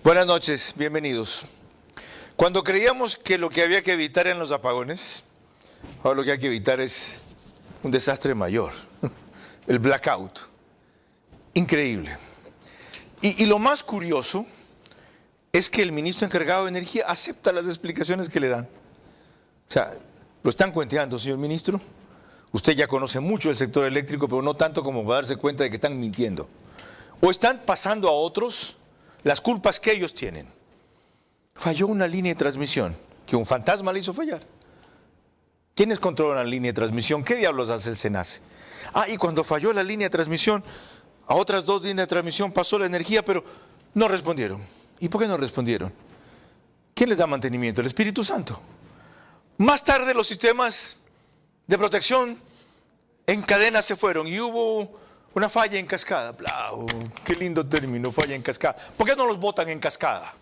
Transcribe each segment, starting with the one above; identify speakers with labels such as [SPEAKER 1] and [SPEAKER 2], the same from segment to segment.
[SPEAKER 1] Buenas noches, bienvenidos. Cuando creíamos que lo que había que evitar eran los apagones, ahora lo que hay que evitar es un desastre mayor, el blackout. Increíble. Y lo más curioso es que el ministro encargado de Energía acepta las explicaciones que le dan. O sea, lo están cuenteando, señor ministro. Usted ya conoce mucho el sector eléctrico, pero no tanto como para darse cuenta de que están mintiendo. O están pasando a otros las culpas que ellos tienen. Falló una línea de transmisión que un fantasma le hizo fallar. ¿Quiénes controlan la línea de transmisión? ¿Qué diablos hace el SENACE? Y cuando falló la línea de transmisión, a otras dos líneas de transmisión pasó la energía, pero no respondieron. ¿Y por qué no respondieron? ¿Quién les da mantenimiento? El Espíritu Santo. Más tarde los sistemas de protección en cadena se fueron y hubo una falla en cascada. ¡Blau! ¡Qué lindo término, falla en cascada! ¿Por qué no los botan en cascada?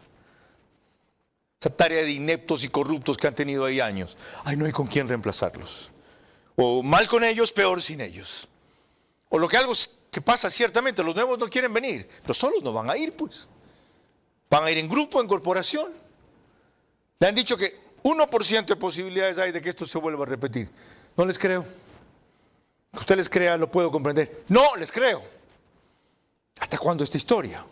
[SPEAKER 1] Esa tarea de ineptos y corruptos que han tenido ahí años. No hay con quién reemplazarlos. O mal con ellos, peor sin ellos. O algo que pasa ciertamente, los nuevos no quieren venir, pero solos no van a ir, pues. Van a ir en grupo, en corporación. Le han dicho que 1% de posibilidades hay de que esto se vuelva a repetir. No les creo. Que usted les crea, lo puedo comprender. No les creo. ¿Hasta cuándo esta historia?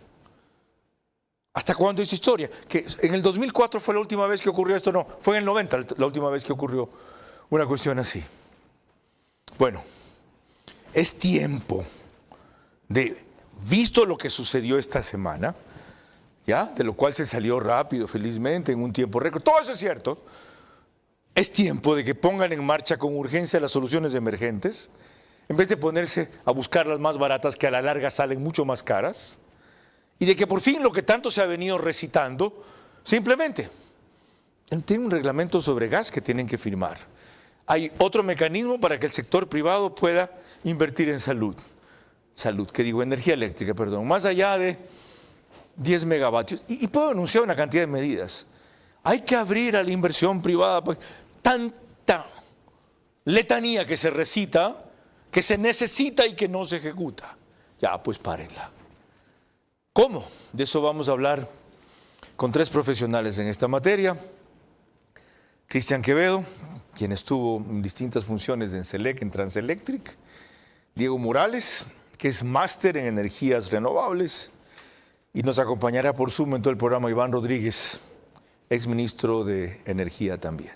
[SPEAKER 1] ¿Hasta cuándo esta historia? Que en el 2004 fue la última vez que ocurrió esto, no, fue en el 90 la última vez que ocurrió una cuestión así. Bueno, es tiempo de, visto lo que sucedió esta semana, ¿ya? De lo cual se salió rápido, felizmente, en un tiempo récord, todo eso es cierto, es tiempo de que pongan en marcha con urgencia las soluciones emergentes, en vez de ponerse a buscar las más baratas que a la larga salen mucho más caras, y de que por fin lo que tanto se ha venido recitando, simplemente, tienen un reglamento sobre gas que tienen que firmar. Hay otro mecanismo para que el sector privado pueda invertir en energía eléctrica, perdón, más allá de 10 megavatios. Y puedo anunciar una cantidad de medidas. Hay que abrir a la inversión privada, pues, tanta letanía que se recita, que se necesita y que no se ejecuta. Ya, pues párenla. ¿Cómo? De eso vamos a hablar con 3 profesionales en esta materia. Cristian Quevedo, quien estuvo en distintas funciones en SELEC, en Transelectric. Diego Morales, que es máster en energías renovables. Y nos acompañará por Zoom en todo el programa Iván Rodríguez, exministro de Energía también.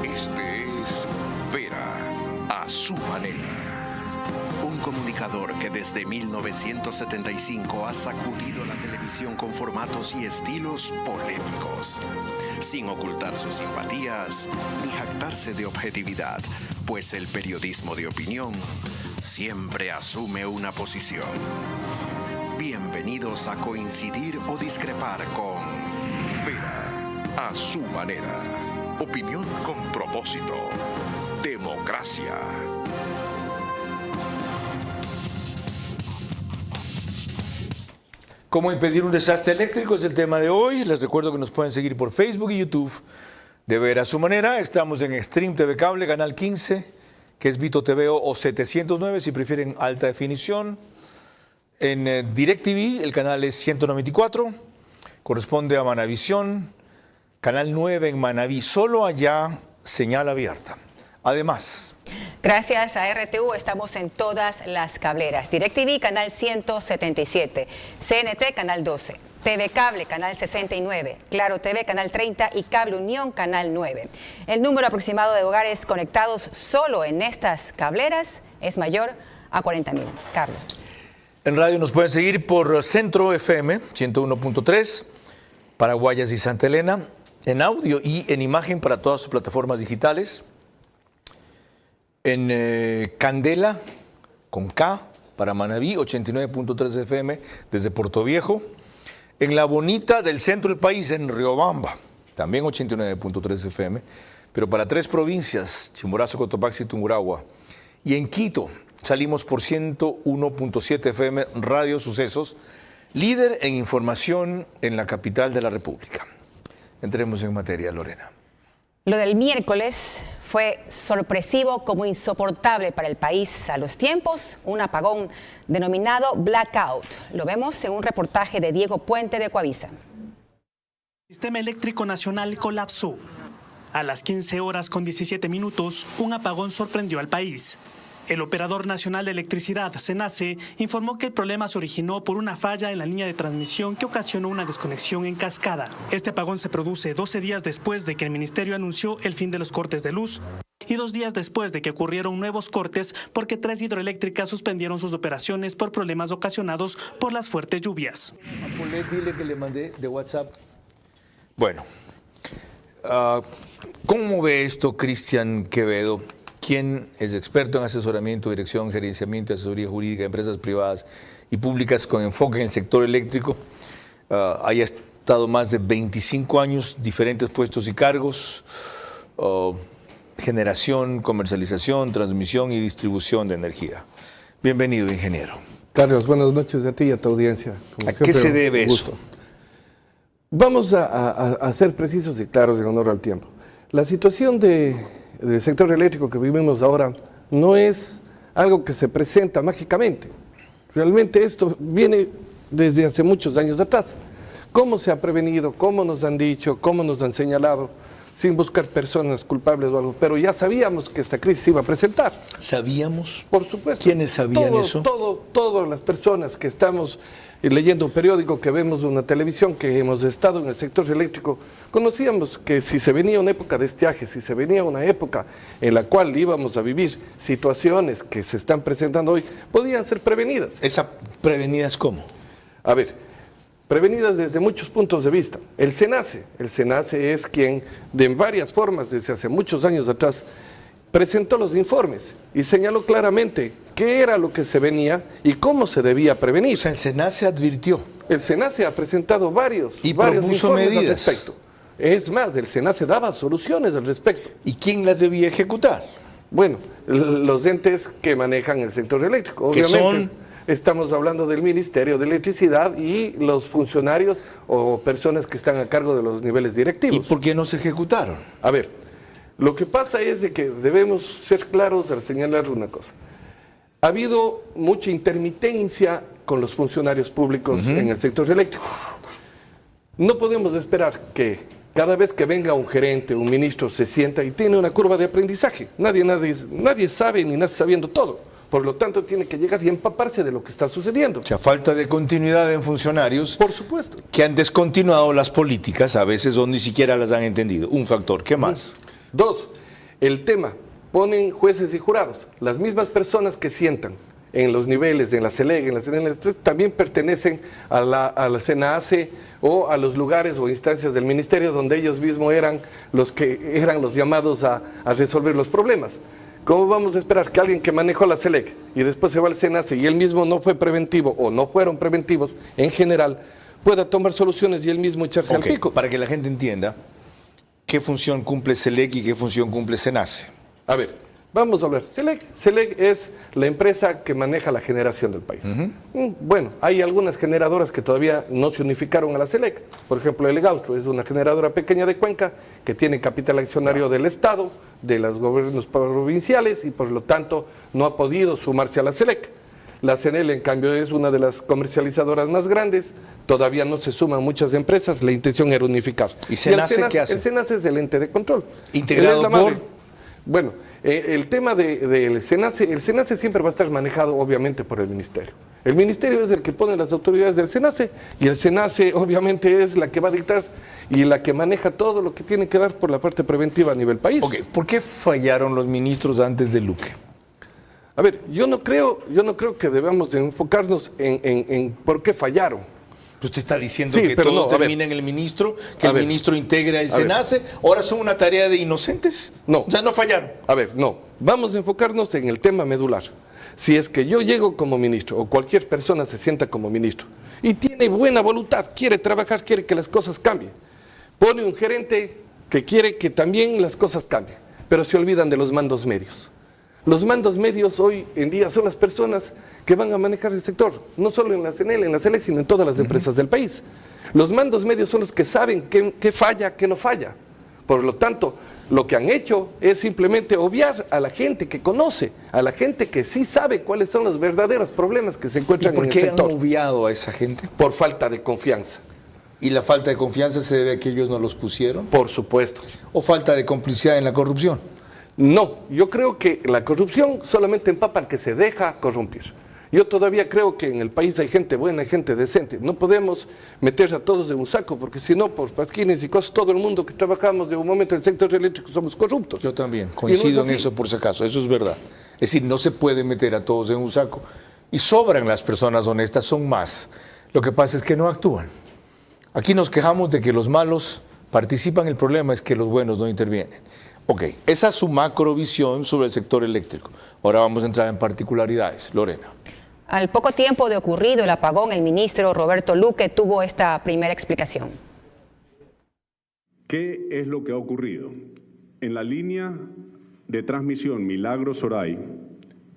[SPEAKER 2] Este es Vera a su manera. Un comunicador que desde 1975 ha sacudido la televisión con formatos y estilos polémicos, sin ocultar sus simpatías ni jactarse de objetividad, pues el periodismo de opinión siempre asume una posición. Bienvenidos a coincidir o discrepar con Vera a su manera. Opinión con propósito. Democracia.
[SPEAKER 1] ¿Cómo impedir un desastre eléctrico? Es el tema de hoy. Les recuerdo que nos pueden seguir por Facebook y YouTube de Ver a su manera. Estamos en Stream TV Cable, canal 15, que es Vito TV o 709, si prefieren alta definición. En DirecTV, el canal es 194, corresponde a Manavisión, canal 9 en Manaví, solo allá señal abierta. Además,
[SPEAKER 3] gracias a RTU estamos en todas las cableras. DirecTV, canal 177. CNT, canal 12. TV Cable, canal 69. Claro TV, canal 30. Y Cable Unión, canal 9. El número aproximado de hogares conectados solo en estas cableras es mayor a 40.000. Carlos.
[SPEAKER 1] En radio nos pueden seguir por Centro FM 101.3, Paraguayas y Santa Elena, en audio y en imagen para todas sus plataformas digitales. En Candela, con K, para Manaví, 89.3 FM, desde Puerto Viejo. En La Bonita del centro del país, en Riobamba, también 89.3 FM, pero para 3 provincias, Chimborazo, Cotopaxi y Tungurahua. Y en Quito, salimos por 101.7 FM, Radio Sucesos, líder en información en la capital de la República. Entremos en materia, Lorena.
[SPEAKER 3] Lo del miércoles fue sorpresivo como insoportable para el país a los tiempos, un apagón denominado blackout. Lo vemos en un reportaje de Diego Puente de Coavisa.
[SPEAKER 4] El sistema eléctrico nacional colapsó. A las 15 horas con 17 minutos, un apagón sorprendió al país. El Operador Nacional de Electricidad, CENACE, informó que el problema se originó por una falla en la línea de transmisión que ocasionó una desconexión en cascada. Este apagón se produce 12 días después de que el ministerio anunció el fin de los cortes de luz y 2 días después de que ocurrieron nuevos cortes porque 3 hidroeléctricas suspendieron sus operaciones por problemas ocasionados por las fuertes lluvias.
[SPEAKER 5] Dile que le mandé de WhatsApp.
[SPEAKER 1] Bueno, ¿cómo ve esto Cristian Quevedo? Quien es experto en asesoramiento, dirección, gerenciamiento y asesoría jurídica de empresas privadas y públicas con enfoque en el sector eléctrico. Haya estado más de 25 años, diferentes puestos y cargos, generación, comercialización, transmisión y distribución de energía. Bienvenido, ingeniero.
[SPEAKER 6] Carlos, buenas noches a ti y a tu audiencia.
[SPEAKER 1] ¿A qué se debe eso?
[SPEAKER 6] Vamos a ser precisos y claros en honor al tiempo. La situación del sector eléctrico que vivimos ahora no es algo que se presenta mágicamente. Realmente esto viene desde hace muchos años atrás. ¿Cómo se ha prevenido? ¿Cómo nos han dicho? ¿Cómo nos han señalado? Sin buscar personas culpables o algo. Pero ya sabíamos que esta crisis se iba a presentar.
[SPEAKER 1] ¿Sabíamos?
[SPEAKER 6] Por supuesto.
[SPEAKER 1] ¿Quiénes sabían eso?
[SPEAKER 6] Todas las personas que estamos leyendo un periódico, que vemos una televisión, que hemos estado en el sector eléctrico, conocíamos que si se venía una época de estiaje, si se venía una época en la cual íbamos a vivir situaciones que se están presentando hoy, podían ser prevenidas.
[SPEAKER 1] ¿Esas prevenidas cómo?
[SPEAKER 6] A ver, prevenidas desde muchos puntos de vista. El SENACE es quien, de varias formas, desde hace muchos años atrás, presentó los informes y señaló claramente qué era lo que se venía y cómo se debía prevenir.
[SPEAKER 1] O sea, el SENACE advirtió.
[SPEAKER 6] El SENACE ha presentado varios
[SPEAKER 1] propuso
[SPEAKER 6] informes
[SPEAKER 1] medidas
[SPEAKER 6] al respecto. Es más, el SENACE daba soluciones al respecto.
[SPEAKER 1] ¿Y quién las debía ejecutar?
[SPEAKER 6] Bueno, los entes que manejan el sector eléctrico. Obviamente,
[SPEAKER 1] son?
[SPEAKER 6] Estamos hablando del Ministerio de Electricidad y los funcionarios o personas que están a cargo de los niveles directivos.
[SPEAKER 1] ¿Y por qué no se ejecutaron?
[SPEAKER 6] A ver, lo que pasa es de que debemos ser claros al señalar una cosa. Ha habido mucha intermitencia con los funcionarios públicos en el sector eléctrico. No podemos esperar que cada vez que venga un gerente, un ministro, se sienta y tiene una curva de aprendizaje. Nadie sabe ni nace sabiendo todo. Por lo tanto, tiene que llegar y empaparse de lo que está sucediendo.
[SPEAKER 1] O sea, falta de continuidad en funcionarios.
[SPEAKER 6] Por supuesto.
[SPEAKER 1] Que han descontinuado las políticas, a veces o ni siquiera las han entendido. Un factor. ¿Qué más?
[SPEAKER 6] 2, el tema, ponen jueces y jurados. Las mismas personas que sientan en los niveles, en la CELEG, en la CENEL, también pertenecen a la CENACE o a los lugares o instancias del ministerio donde ellos mismos eran los que eran los llamados a resolver los problemas. ¿Cómo vamos a esperar que alguien que manejó la CELEG y después se va al SENACE y él mismo no fue preventivo o no fueron preventivos en general, pueda tomar soluciones y él mismo echarse al pico?
[SPEAKER 1] Para que la gente entienda, ¿qué función cumple CELEG y qué función cumple SENACE?
[SPEAKER 6] A ver, vamos a hablar. CELEG es la empresa que maneja la generación del país. Bueno, hay algunas generadoras que todavía no se unificaron a la CELEG. Por ejemplo, el Egaustro es una generadora pequeña de Cuenca que tiene capital accionario del Estado, de los gobiernos provinciales y por lo tanto no ha podido sumarse a la CELEG. La CENEL, en cambio, es una de las comercializadoras más grandes. Todavía no se suman muchas empresas. La intención era unificar.
[SPEAKER 1] ¿Y SENACE qué hace?
[SPEAKER 6] El SENACE es el ente de control.
[SPEAKER 1] ¿Integrado por?
[SPEAKER 6] Bueno, el tema del SENACE, el SENACE siempre va a estar manejado obviamente por el ministerio. El ministerio es el que pone las autoridades del SENACE y el SENACE obviamente es la que va a dictar y la que maneja todo lo que tiene que dar por la parte preventiva a nivel país.
[SPEAKER 1] Ok, ¿por qué fallaron los ministros antes de Luque?
[SPEAKER 6] A ver, yo no creo que debamos de enfocarnos en por qué fallaron.
[SPEAKER 1] Usted está diciendo
[SPEAKER 6] Sí,
[SPEAKER 1] que
[SPEAKER 6] pero
[SPEAKER 1] todo
[SPEAKER 6] no,
[SPEAKER 1] termina en el ministro, que
[SPEAKER 6] A
[SPEAKER 1] el
[SPEAKER 6] ver.
[SPEAKER 1] ministro integra el
[SPEAKER 6] A ver.
[SPEAKER 1] SENACE. ¿Ahora son una tarea de inocentes?
[SPEAKER 6] No.
[SPEAKER 1] O sea, no fallaron.
[SPEAKER 6] A ver, no, vamos a enfocarnos en el tema medular. Si es que yo llego como ministro o cualquier persona se sienta como ministro y tiene buena voluntad, quiere trabajar, quiere que las cosas cambien, pone un gerente que quiere que también las cosas cambien, pero se olvidan de los mandos medios. Los mandos medios hoy en día son las personas que van a manejar el sector, no solo en la CENEL, en la CELEG, sino en todas las empresas del país. Los mandos medios son los que saben qué falla, qué no falla. Por lo tanto, lo que han hecho es simplemente obviar a la gente que conoce, a la gente que sí sabe cuáles son los verdaderos problemas que se
[SPEAKER 1] ¿Y
[SPEAKER 6] encuentran en
[SPEAKER 1] por
[SPEAKER 6] el
[SPEAKER 1] qué han
[SPEAKER 6] sector.
[SPEAKER 1] obviado a esa gente?
[SPEAKER 6] Por falta de confianza,
[SPEAKER 1] ¿Y la falta de confianza se debe a que ellos no los pusieron?
[SPEAKER 6] por supuesto.
[SPEAKER 1] ¿O falta de complicidad en la corrupción?
[SPEAKER 6] No, yo creo que la corrupción solamente empapa al que se deja corrompir. Yo todavía creo que en el país hay gente buena, hay gente decente. No podemos meter a todos en un saco, porque si no, por pasquines y cosas, todo el mundo que trabajamos de un momento en el sector eléctrico somos corruptos.
[SPEAKER 1] Yo también,
[SPEAKER 6] Y
[SPEAKER 1] coincido
[SPEAKER 6] no es
[SPEAKER 1] en
[SPEAKER 6] así.
[SPEAKER 1] eso por si acaso, eso es verdad. Es decir, no se puede meter a todos en un saco. Y sobran las personas honestas, son más. Lo que pasa es que no actúan. Aquí nos quejamos de que los malos participan, el problema es que los buenos no intervienen. Ok, esa es su macrovisión sobre el sector eléctrico. Ahora vamos a entrar en particularidades. Lorena.
[SPEAKER 3] Al poco tiempo de ocurrido el apagón, el ministro Roberto Luque tuvo esta primera explicación.
[SPEAKER 7] ¿Qué es lo que ha ocurrido? En la línea de transmisión Milagro-Soray,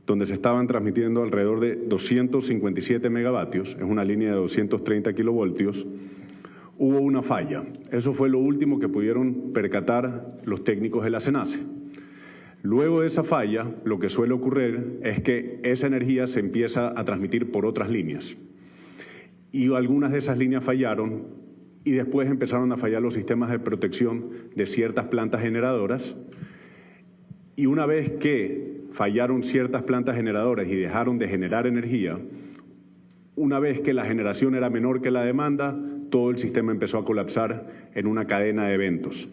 [SPEAKER 7] donde se estaban transmitiendo alrededor de 257 megavatios, es una línea de 230 kilovoltios, hubo una falla. Eso fue lo último que pudieron percatar los técnicos de la SENACE. Luego de esa falla, lo que suele ocurrir es que esa energía se empieza a transmitir por otras líneas. Y algunas de esas líneas fallaron y después empezaron a fallar los sistemas de protección de ciertas plantas generadoras. Y una vez que fallaron ciertas plantas generadoras y dejaron de generar energía, una vez que la generación era menor que la demanda, todo el sistema empezó a colapsar en una cadena de eventos.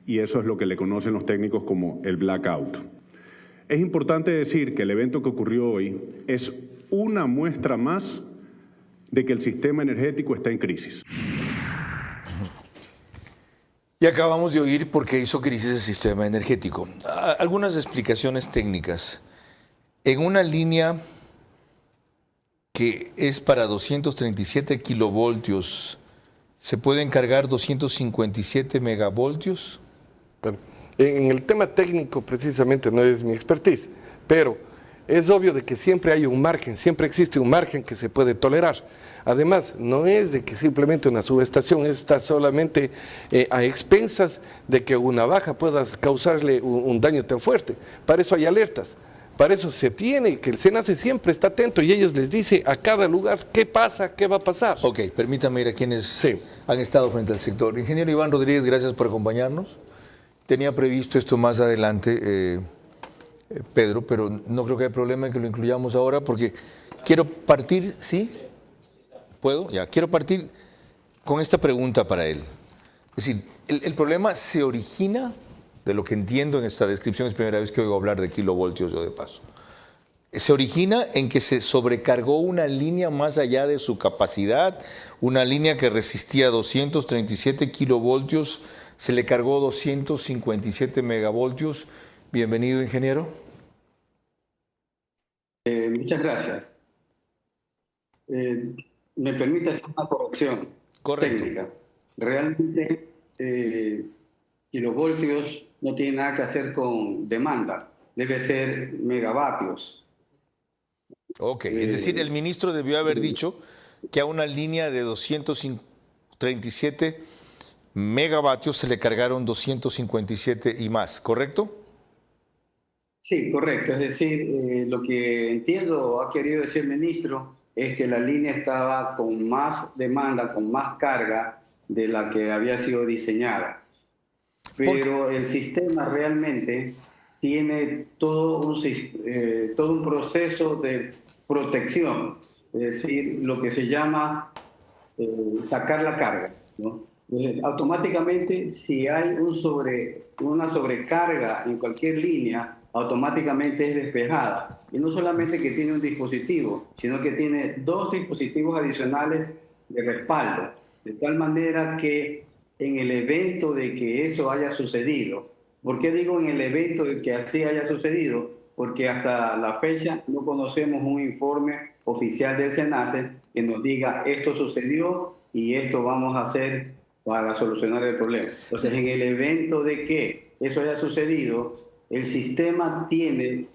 [SPEAKER 7] Y eso es lo que le conocen los técnicos como el blackout. Es importante decir que el evento que ocurrió hoy es una muestra más de que el sistema energético está en crisis.
[SPEAKER 1] Y acabamos de oír por qué hizo crisis el sistema energético. Algunas explicaciones técnicas. En una línea que es para 237 kilovoltios, ¿se pueden cargar 257 megavoltios?
[SPEAKER 6] Bueno, en el tema técnico precisamente no es mi expertise, pero es obvio de que siempre hay un margen, siempre existe un margen que se puede tolerar. Además, no es de que simplemente una subestación está solamente a expensas de que una baja pueda causarle un daño tan fuerte. Para eso hay alertas. Para eso se tiene, que el SENACE siempre está atento y ellos les dice a cada lugar qué pasa, qué va a pasar.
[SPEAKER 1] Ok, permítame ir a quienes
[SPEAKER 6] Sí.
[SPEAKER 1] han estado frente al sector. Ingeniero Iván Rodríguez, gracias por acompañarnos. Tenía previsto esto más adelante, Pedro, pero no creo que haya problema en que lo incluyamos ahora porque quiero partir, ¿sí? ¿Puedo? Ya, quiero partir con esta pregunta para él. Es decir, el problema se origina, de lo que entiendo en esta descripción, es primera vez que oigo hablar de kilovoltios yo de paso. Se origina en que se sobrecargó una línea más allá de su capacidad, una línea que resistía 237 kilovoltios, se le cargó 257 megavoltios. Bienvenido, ingeniero.
[SPEAKER 8] Muchas gracias. Me permite hacer una corrección
[SPEAKER 1] Correcto.
[SPEAKER 8] técnica. Realmente, kilovoltios no tiene nada que hacer con demanda, debe ser megavatios.
[SPEAKER 1] Ok, es decir, el ministro debió haber dicho que a una línea de 237 megavatios se le cargaron 257 y más, ¿correcto?
[SPEAKER 8] Sí, correcto. Es decir, lo que entiendo ha querido decir el ministro es que la línea estaba con más demanda, con más carga de la que había sido diseñada. Pero el sistema realmente tiene todo un proceso de protección, es decir, lo que se llama sacar la carga, ¿no? Automáticamente, si hay una sobrecarga en cualquier línea, automáticamente es despejada. Y no solamente que tiene un dispositivo, sino que tiene dos dispositivos adicionales de respaldo, de tal manera que en el evento de que eso haya sucedido, ¿por qué digo en el evento de que así haya sucedido? Porque hasta la fecha no conocemos un informe oficial del SENACE que nos diga esto sucedió y esto vamos a hacer para solucionar el problema. Entonces, en el evento de que eso haya sucedido, el sistema tiene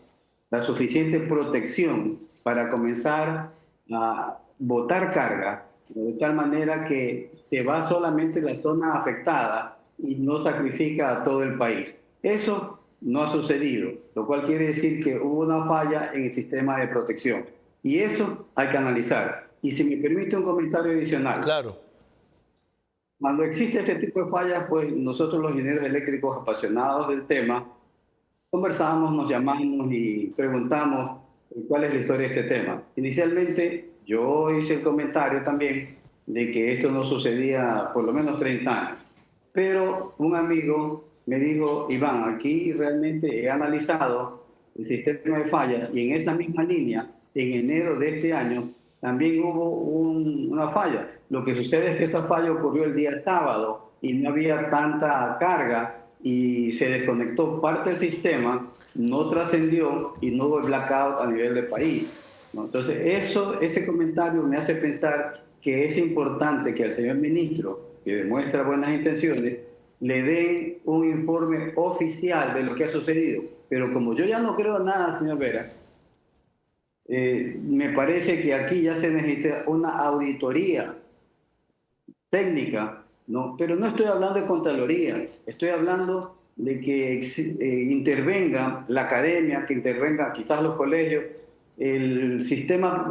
[SPEAKER 8] la suficiente protección para comenzar a botar carga, de tal manera que se va solamente la zona afectada y no sacrifica a todo el país. Eso no ha sucedido, lo cual quiere decir que hubo una falla en el sistema de protección. Y eso hay que analizar. Y si me permite un comentario adicional.
[SPEAKER 1] Claro.
[SPEAKER 8] Cuando existe este tipo de fallas, pues nosotros los ingenieros eléctricos apasionados del tema, conversamos, nos llamamos y preguntamos cuál es la historia de este tema. Inicialmente yo hice el comentario también de que esto no sucedía por lo menos 30 años. Pero un amigo me dijo, Iván, aquí realmente he analizado el sistema de fallas y en esa misma línea, en enero de este año, también hubo una falla. Lo que sucede es que esa falla ocurrió el día sábado y no había tanta carga y se desconectó parte del sistema, no trascendió y no hubo blackout a nivel del país, ¿no? Entonces, ese comentario me hace pensar que es importante que al señor ministro, que demuestra buenas intenciones, le den un informe oficial de lo que ha sucedido. Pero como yo ya no creo nada, señor Vera, me parece que aquí ya se necesita una auditoría técnica, ¿no? Pero no estoy hablando de Contraloría, estoy hablando de que intervenga la academia, que intervenga quizás los colegios, el sistema,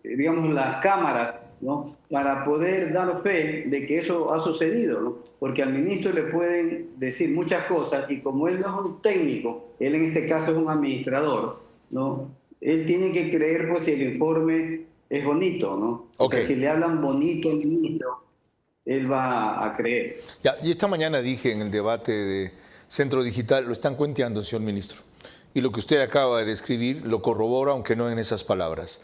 [SPEAKER 8] digamos, las cámaras, ¿no? Para poder dar fe de que eso ha sucedido, ¿no? Porque al ministro le pueden decir muchas cosas y como él no es un técnico, él en este caso es un administrador, ¿no? Él tiene que creer pues si el informe es bonito, ¿no? O sea, si le hablan bonito al ministro, él va a creer.
[SPEAKER 1] Ya, y esta mañana dije en el debate de Centro Digital, lo están cuenteando, señor ministro. Y lo que usted acaba de describir lo corrobora, aunque no en esas palabras.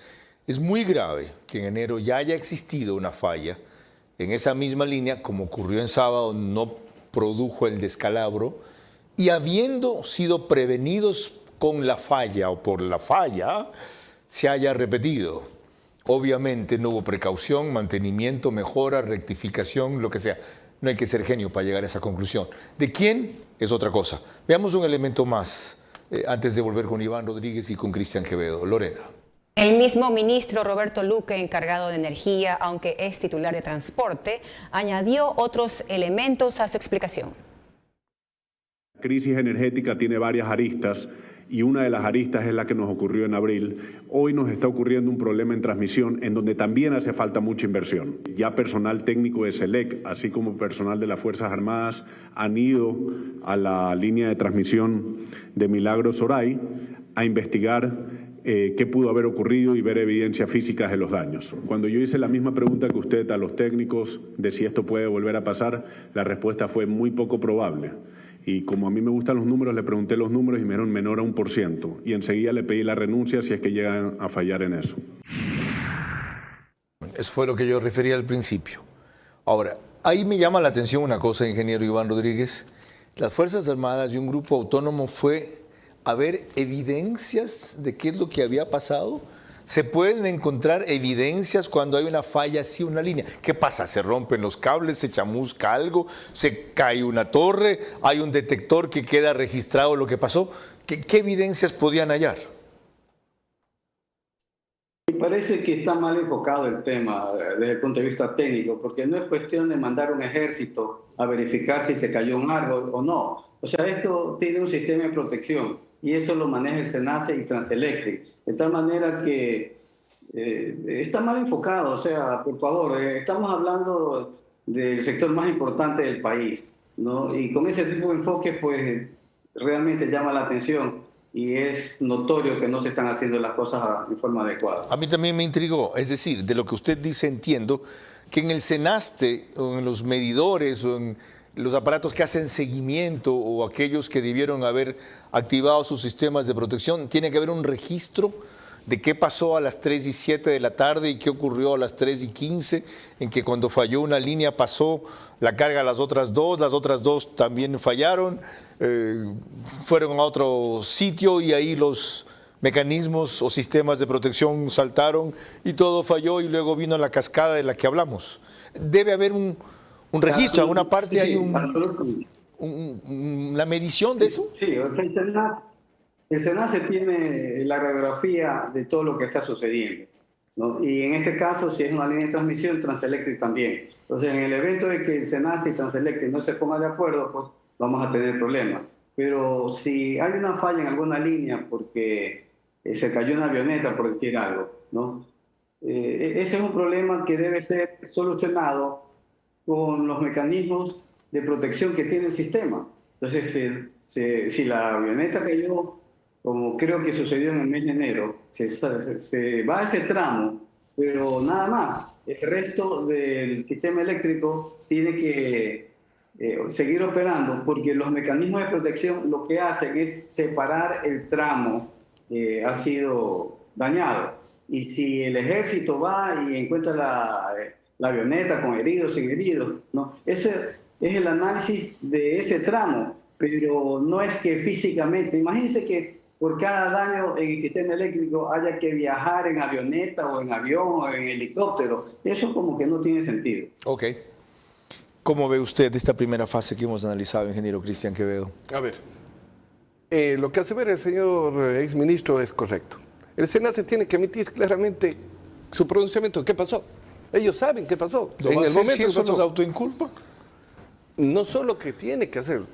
[SPEAKER 1] Es muy grave que en enero ya haya existido una falla en esa misma línea, como ocurrió en sábado, no produjo el descalabro, y habiendo sido prevenidos con la falla o por la falla, se haya repetido. Obviamente no hubo precaución, mantenimiento, mejora, rectificación, lo que sea. No hay que ser genio para llegar a esa conclusión. ¿De quién? Es otra cosa. Veamos un elemento más antes de volver con Iván Rodríguez y con Cristian Quevedo. Lorena.
[SPEAKER 3] El mismo ministro Roberto Luque, encargado de energía, aunque es titular de transporte, añadió otros elementos a su explicación.
[SPEAKER 7] La crisis energética tiene varias aristas y una de las aristas es la que nos ocurrió en abril. Hoy nos está ocurriendo un problema en transmisión en donde también hace falta mucha inversión. Ya personal técnico de SELEC, así como personal de las Fuerzas Armadas, han ido a la línea de transmisión de Milagros Oray a investigar qué pudo haber ocurrido y ver evidencias físicas de los daños. Cuando yo hice la misma pregunta que usted a los técnicos de si esto puede volver a pasar, la respuesta fue muy poco probable. Y como a mí me gustan los números, le pregunté los números y me dieron menor a 1%. Y enseguida le pedí la renuncia si es que llegan a fallar en eso.
[SPEAKER 1] Eso fue lo que yo refería al principio. Ahora, ahí me llama la atención una cosa, ingeniero Iván Rodríguez. Las Fuerzas Armadas y un grupo autónomo fue a ver evidencias de qué es lo que había pasado. ¿Se pueden encontrar evidencias cuando hay una falla así, una línea? ¿Qué pasa? ¿Se rompen los cables? ¿Se chamusca algo? ¿Se cae una torre? ¿Hay un detector que queda registrado lo que pasó? ¿Qué evidencias podían hallar?
[SPEAKER 8] Me parece que está mal enfocado el tema desde el punto de vista técnico, porque no es cuestión de mandar un ejército a verificar si se cayó un árbol o no. O sea, esto tiene un sistema de protección y eso lo maneja el SENACE y Transelectric. De tal manera que está mal enfocado. O sea, por favor, estamos hablando del sector más importante del país, ¿no? Y con ese tipo de enfoque, pues, realmente llama la atención. Y es notorio que no se están haciendo las cosas en forma adecuada.
[SPEAKER 1] A mí también me intrigó, es decir, de lo que usted dice entiendo que en el SENASTE o en los medidores o en los aparatos que hacen seguimiento o aquellos que debieron haber activado sus sistemas de protección, tiene que haber un registro de qué pasó a las 3:07 de la tarde y qué ocurrió a las 3:15, en que cuando falló una línea pasó la carga a las otras dos también fallaron, fueron a otro sitio y ahí los mecanismos o sistemas de protección saltaron y todo falló y luego vino la cascada de la que hablamos. Debe haber un registro, en alguna parte hay una medición de eso.
[SPEAKER 8] Sí, el SENACE tiene la radiografía de todo lo que está sucediendo. ¿no? Y en este caso, si es una línea de transmisión, Transelectric también. Entonces, en el evento de que el SENACE y Transelectric no se pongan de acuerdo, pues vamos a tener problemas. Pero si hay una falla en alguna línea porque se cayó una avioneta, por decir algo, ¿no? Ese es un problema que debe ser solucionado con los mecanismos de protección que tiene el sistema. Entonces, si la avioneta cayó, como creo que sucedió en el mes de enero, se va a ese tramo, pero nada más. El resto del sistema eléctrico tiene que seguir operando, porque los mecanismos de protección lo que hacen es separar el tramo que ha sido dañado. Y si el ejército va y encuentra la avioneta con heridos, sin heridos, ¿no? Ese es el análisis de ese tramo, pero no es que físicamente. Imagínense que por cada daño en el sistema eléctrico haya que viajar en avioneta o en avión o en helicóptero. Eso como que no tiene sentido.
[SPEAKER 1] Ok. ¿Cómo ve usted esta primera fase que hemos analizado, ingeniero Cristian Quevedo?
[SPEAKER 6] A ver, lo que hace ver el señor exministro es correcto. El SENACE tiene que emitir claramente su pronunciamiento. ¿Qué pasó? Ellos saben qué pasó.
[SPEAKER 1] En el momento si eso nos autoinculpa.
[SPEAKER 6] No solo que tiene que hacerlo,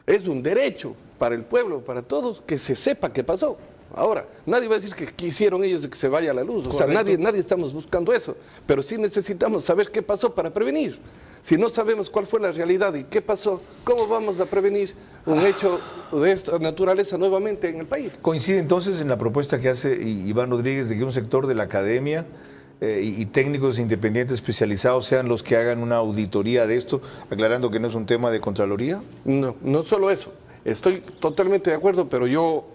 [SPEAKER 6] es un derecho para el pueblo, para todos, que se sepa qué pasó. Ahora, nadie va a decir que quisieron ellos de que se vaya la luz. O sea, nadie estamos buscando eso. Pero sí necesitamos saber qué pasó para prevenir. Si no sabemos cuál fue la realidad y qué pasó, ¿cómo vamos a prevenir un hecho de esta naturaleza nuevamente en el país?
[SPEAKER 1] ¿Coincide entonces en la propuesta que hace Iván Rodríguez de que un sector de la academia y técnicos independientes especializados sean los que hagan una auditoría de esto, aclarando que no es un tema de Contraloría?
[SPEAKER 6] No, no solo eso. Estoy totalmente de acuerdo, pero yo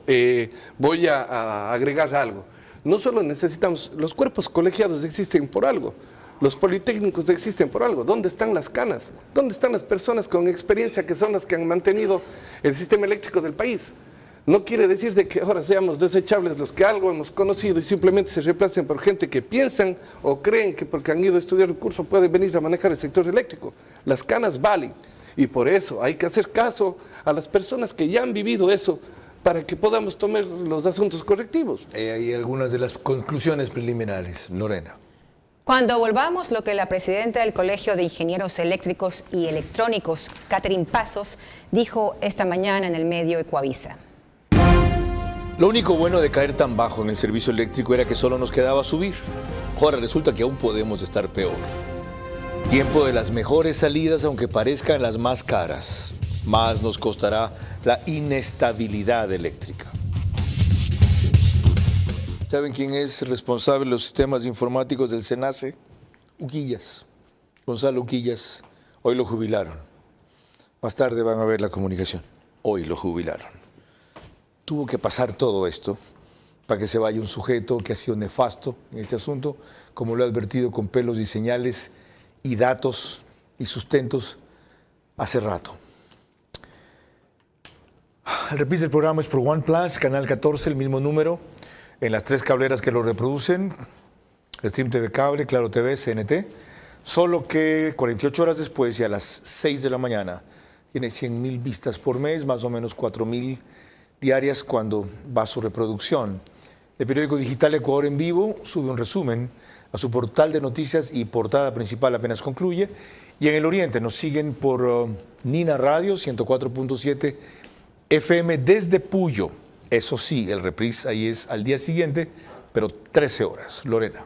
[SPEAKER 6] voy a agregar algo. No solo necesitamos, los cuerpos colegiados existen por algo. Los politécnicos existen por algo. ¿Dónde están las canas? ¿Dónde están las personas con experiencia que son las que han mantenido el sistema eléctrico del país? No quiere decir de que ahora seamos desechables los que algo hemos conocido y simplemente se reemplacen por gente que piensan o creen que porque han ido a estudiar un curso pueden venir a manejar el sector eléctrico. Las canas valen y por eso hay que hacer caso a las personas que ya han vivido eso para que podamos tomar los asuntos correctivos.
[SPEAKER 1] Hay algunas de las conclusiones preliminares. Lorena.
[SPEAKER 3] Cuando volvamos, lo que la presidenta del Colegio de Ingenieros Eléctricos y Electrónicos, Catherine Pasos, dijo esta mañana en el medio Ecuavisa.
[SPEAKER 1] Lo único bueno de caer tan bajo en el servicio eléctrico era que solo nos quedaba subir. Ahora resulta que aún podemos estar peor. Tiempo de las mejores salidas, aunque parezcan las más caras. Más nos costará la inestabilidad eléctrica. ¿Saben quién es responsable de los sistemas informáticos del SENACE? Uquillas. Gonzalo Uquillas. Hoy lo jubilaron. Más tarde van a ver la comunicación. Hoy lo jubilaron. Tuvo que pasar todo esto para que se vaya un sujeto que ha sido nefasto en este asunto, como lo he advertido con pelos y señales y datos y sustentos hace rato. El reprise del programa es por OnePlus, canal 14, el mismo número, en las 3 cableras que lo reproducen, Stream TV Cable, Claro TV, CNT, solo que 48 horas después y a las 6 de la mañana tiene 100.000 vistas por mes, más o menos 4.000 diarias cuando va a su reproducción. El periódico digital Ecuador en Vivo sube un resumen a su portal de noticias y portada principal apenas concluye. Y en el Oriente nos siguen por Nina Radio 104.7 FM desde Puyo. Eso sí, el reprise ahí es al día siguiente, pero 13 horas. Lorena.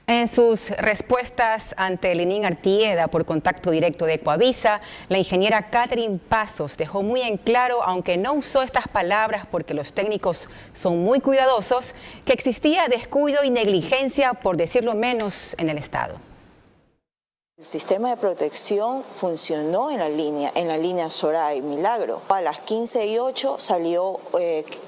[SPEAKER 3] En sus respuestas ante Lenín Artieda por contacto directo de Ecuavisa, la ingeniera Catherine Pasos dejó muy en claro, aunque no usó estas palabras porque los técnicos son muy cuidadosos, que existía descuido y negligencia, por decirlo menos, en el Estado.
[SPEAKER 9] El sistema de protección funcionó en la línea Soray Milagro. A las 15:08 salió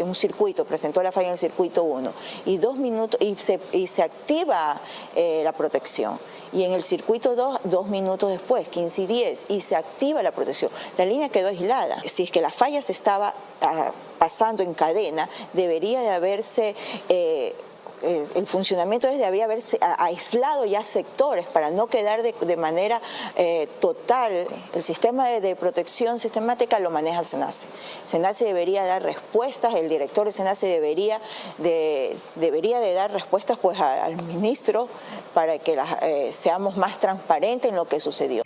[SPEAKER 9] un circuito, presentó la falla en el circuito 1 y 2 minutos y se activa la protección. Y en el circuito 2, 2 minutos después, 15:10, y se activa la protección. La línea quedó aislada. Si es que la falla se estaba pasando en cadena, debería de haberse el funcionamiento debería haberse aislado ya sectores para no quedar de manera total. El sistema de protección sistemática lo maneja el SENACE. SENACE debería dar respuestas, el director del SENACE debería de dar respuestas pues al ministro para que seamos más transparentes en lo que sucedió.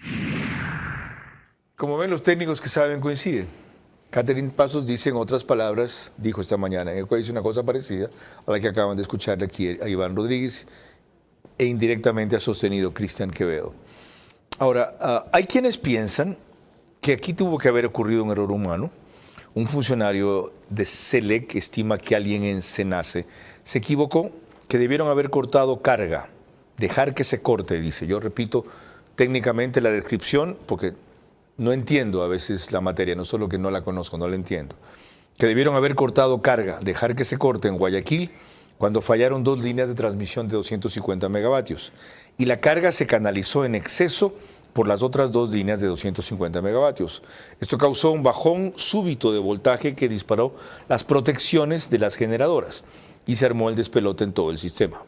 [SPEAKER 1] Como ven, los técnicos que saben coinciden. Catherine Pasos dice, en otras palabras, dijo esta mañana en Ecuador, dice una cosa parecida a la que acaban de escucharle aquí a Iván Rodríguez, e indirectamente ha sostenido Cristian Quevedo. Ahora, hay quienes piensan que aquí tuvo que haber ocurrido un error humano. Un funcionario de SELEC estima que alguien en SENACE se equivocó, que debieron haber cortado carga, dejar que se corte, dice. Yo repito técnicamente la descripción porque no entiendo a veces la materia, no solo que no la conozco, no la entiendo. Que debieron haber cortado carga, dejar que se corte en Guayaquil cuando fallaron 2 líneas de transmisión de 250 megavatios. Y la carga se canalizó en exceso por las otras 2 líneas de 250 megavatios. Esto causó un bajón súbito de voltaje que disparó las protecciones de las generadoras y se armó el despelote en todo el sistema.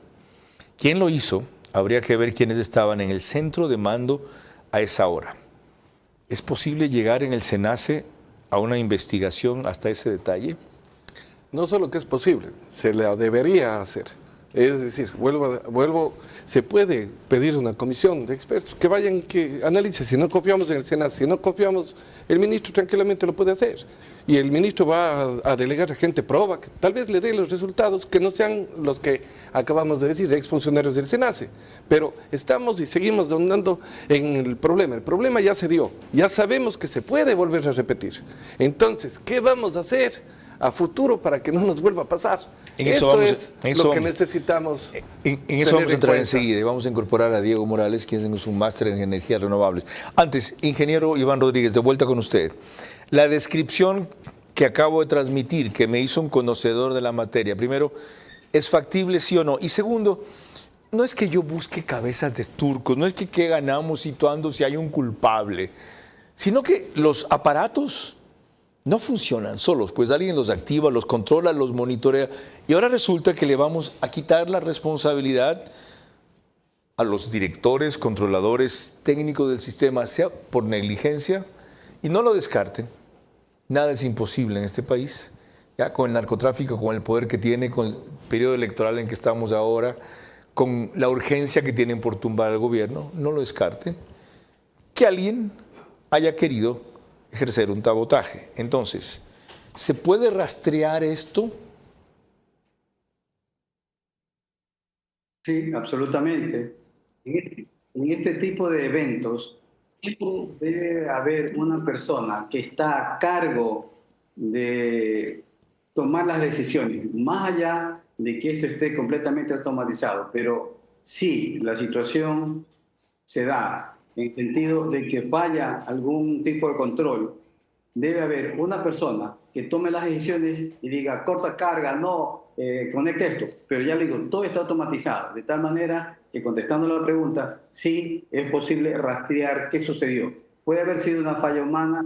[SPEAKER 1] ¿Quién lo hizo? Habría que ver quiénes estaban en el centro de mando a esa hora. ¿Es posible llegar en el SENACE a una investigación hasta ese detalle?
[SPEAKER 6] No solo que es posible, se la debería hacer. Es decir, se puede pedir una comisión de expertos que vayan, que analice. Si no confiamos en el SENACE, si no confiamos, el ministro tranquilamente lo puede hacer. Y el ministro va a delegar a gente proba, que tal vez le dé los resultados que no sean los que acabamos de decir, exfuncionarios del SENACE. Pero estamos y seguimos ahondando en el problema. El problema ya se dio, ya sabemos que se puede volver a repetir. Entonces, ¿qué vamos a hacer a futuro para que no nos vuelva a pasar? Eso es lo que necesitamos.
[SPEAKER 1] En eso vamos a entrar enseguida y vamos a incorporar a Diego Morales, quien es un máster en energías renovables. Antes, ingeniero Iván Rodríguez, de vuelta con usted. La descripción que acabo de transmitir, que me hizo un conocedor de la materia, primero, ¿es factible sí o no? Y segundo, no es que yo busque cabezas de turcos, no es que qué ganamos situando si hay un culpable, sino que los aparatos no funcionan solos, pues alguien los activa, los controla, los monitorea, y ahora resulta que le vamos a quitar la responsabilidad a los directores, controladores técnicos del sistema, sea por negligencia, y no lo descarten. Nada es imposible en este país, ya con el narcotráfico, con el poder que tiene, con el periodo electoral en que estamos ahora, con la urgencia que tienen por tumbar al gobierno, no lo descarten, que alguien haya querido ejercer un sabotaje. Entonces, ¿se puede rastrear esto?
[SPEAKER 8] Sí, absolutamente. En este tipo de eventos, siempre debe haber una persona que está a cargo de tomar las decisiones, más allá de que esto esté completamente automatizado. Pero sí, la situación se da en el sentido de que falla algún tipo de control. Debe haber una persona que tome las decisiones y diga, corta carga, no, conecta esto. Pero ya le digo, todo está automatizado, de tal manera que, contestando la pregunta, sí es posible rastrear qué sucedió. Puede haber sido una falla humana,